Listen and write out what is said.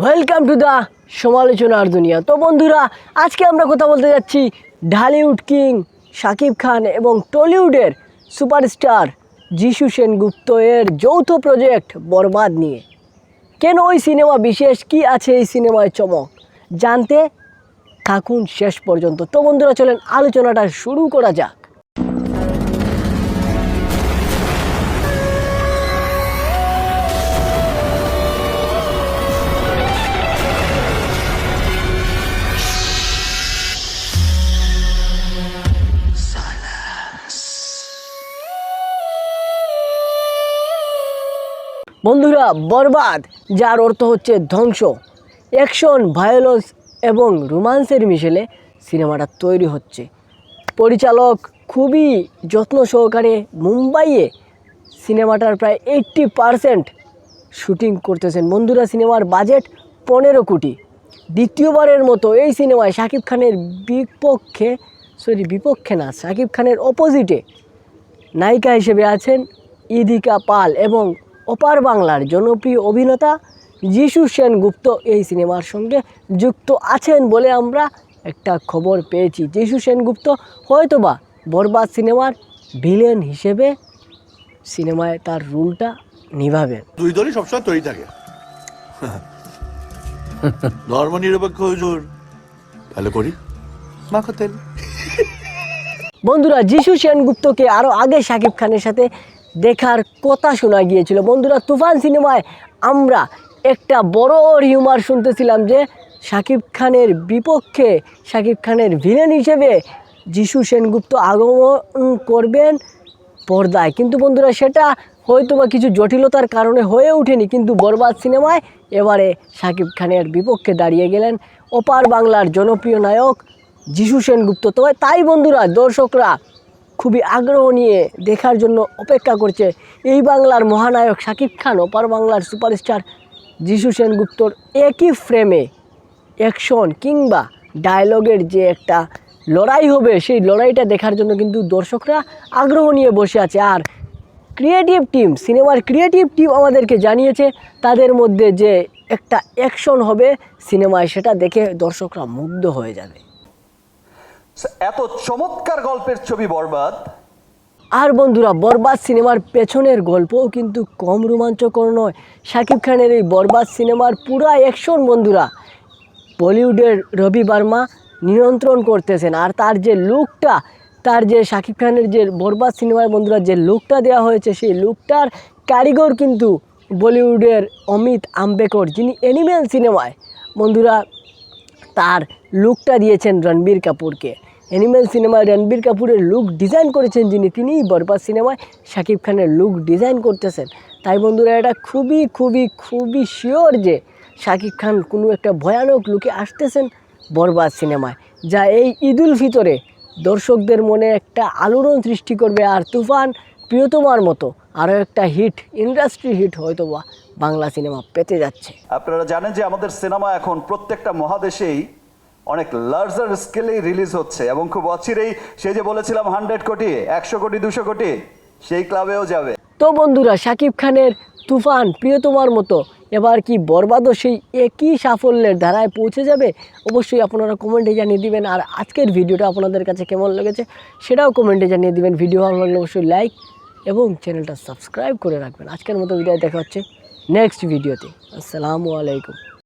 Welcome to the সমালোচনার দুনিয়া। তো বন্ধুরা, আজকে আমরা কথা বলতে যাচ্ছি ঢালিউড কিং শাকিব খান এবং টলিউডের সুপারস্টার যিশু সেনগুপ্ত এর যৌথ প্রজেক্ট বরবাদ নিয়ে। কেন ওই সিনেমা বিশেষ, কি আছে এই সিনেমায় চমক, জানতে থাকুন শেষ পর্যন্ত। তো বন্ধুরা, চলেন আলোচনাটা শুরু করা যাক। বন্ধুরা, বরবাদ, যার অর্থ হচ্ছে ধ্বংস, অ্যাকশন, ভায়োলেন্স এবং রোমান্সের মিশেলে সিনেমাটা তৈরি হচ্ছে। পরিচালক খুবই যত্ন সহকারে মুম্বাইয়ে সিনেমাটার প্রায় 80% শুটিং করতেছেন। বন্ধুরা, সিনেমার বাজেট 15 কোটি। দ্বিতীয়বারের মতো এই সিনেমায় শাকিব খানের শাকিব খানের অপোজিটে নায়িকা হিসেবে আছেন ইদিকা পাল এবং ওপার বাংলার জনপ্রিয় অভিনেতা যিশু সেনগুপ্ত এই সিনেমার সঙ্গে যুক্ত আছেন বলে আমরা একটা খবর পেয়েছি। যিশু সেনগুপ্ত হয়তোবা বরবাদ সিনেমার ভিলেন হিসেবে সিনেমায় তার রোলটা নিভাবেন। দুই দলই সবসময় তৈরি থাকে। ধর্ম নিরপেক্ষ হুজুর, ভালো করি মাখো তেল। বন্ধুরা, যিশু সেনগুপ্তকে আরও আগে শাকিব খানের সাথে দেখার কথা শোনা গিয়েছিল। বন্ধুরা, তুফান সিনেমায় আমরা একটা বড় হিউমার শুনতেছিলাম যে শাকিব খানের বিপক্ষে, শাকিব খানের ভিলেন হিসেবে যিশু সেনগুপ্ত আগমন করবেন পর্দায়। কিন্তু বন্ধুরা, সেটা হয়তোবা কিছু জটিলতার কারণে হয়ে ওঠেনি। কিন্তু বরবাদ সিনেমায় এবারে শাকিব খানের বিপক্ষে দাঁড়িয়ে গেলেন ওপার বাংলার জনপ্রিয় নায়ক যিশু সেনগুপ্ত। তবে তাই বন্ধুরা, দর্শকরা খুবই আগ্রহ নিয়ে দেখার জন্য অপেক্ষা করছে এই বাংলার মহানায়ক শাকিব খান, ওপার বাংলার সুপারস্টার যিশু সেনগুপ্তর একই ফ্রেমে অ্যাকশন কিংবা ডায়লগের যে একটা লড়াই হবে, সেই লড়াইটা দেখার জন্য কিন্তু দর্শকরা আগ্রহ নিয়ে বসে আছে। আর সিনেমার ক্রিয়েটিভ টিম আমাদেরকে জানিয়েছে তাদের মধ্যে যে একটা অ্যাকশন হবে সিনেমায়, সেটা দেখে দর্শকরা মুগ্ধ হয়ে যাবে। এত চমৎকার গল্পের ছবি বরবাদ। আর বন্ধুরা, বরবাদ সিনেমার পেছনের গল্পও কিন্তু কম রোমাঞ্চকর নয়। শাকিব খানের এই বরবাদ সিনেমার পুরা অ্যাকশন বন্ধুরা বলিউডের রবি বার্মা নিয়ন্ত্রণ করতেছেন। আর তার যে লুকটা, তার যে শাকিব খানের যে বরবাদ সিনেমায় বন্ধুরা যে লুকটা দেওয়া হয়েছে, সেই লুকটার কারিগর কিন্তু বলিউডের অমিত আম্বেকর, যিনি অ্যানিমেল সিনেমায় বন্ধুরা তার লুকটা দিয়েছেন রণবীর কাপুরকে। অ্যানিমেল সিনেমায় রণবীর কাপুরের লুক ডিজাইন করেছেন যিনি, তিনিই বরবাদ সিনেমায় শাকিব খানের লুক ডিজাইন করতেছেন। তাই বন্ধুরা, এটা খুবই খুবই খুবই শিওর যে শাকিব খান কোনো একটা ভয়ানক লুকে আসতেছেন বরবাদ সিনেমায়, যা এই ঈদুল ফিতরে দর্শকদের মনে একটা আলোড়ন সৃষ্টি করবে। আর তুফান, প্রিয়তমার মতো আরও একটা হিট, ইন্ডাস্ট্রি হিট হয়তোবা বাংলা সিনেমা পেতে যাচ্ছে। আপনারা জানেন যে আমাদের সিনেমা এখন প্রত্যেকটা মহাদেশেই অনেক লার্জার স্কেলেই রিলিজ হচ্ছে এবং খুব অচিরেই, সেই যে বলেছিলাম 100 কোটি, 100 কোটি, 200 কোটি, সেই ক্লাবেও যাবে। তো বন্ধুরা, শাকিব খানের তুফান, প্রিয়তমার মতো এবার কি বরবাদও সেই একই সাফল্যের ধারায় পৌঁছে যাবে? অবশ্যই আপনারা কমেন্টে জানিয়ে দিবেন। আর আজকের ভিডিওটা আপনাদের কাছে কেমন লেগেছে সেটাও কমেন্টে জানিয়ে দিবেন। ভিডিও ভালো লাগলে অবশ্যই লাইক এবং চ্যানেলটা সাবস্ক্রাইব করে রাখবেন। আজকের মতো বিদায়, দেখা হচ্ছে নেক্সট ভিডিওতে। আসসালামু আলাইকুম।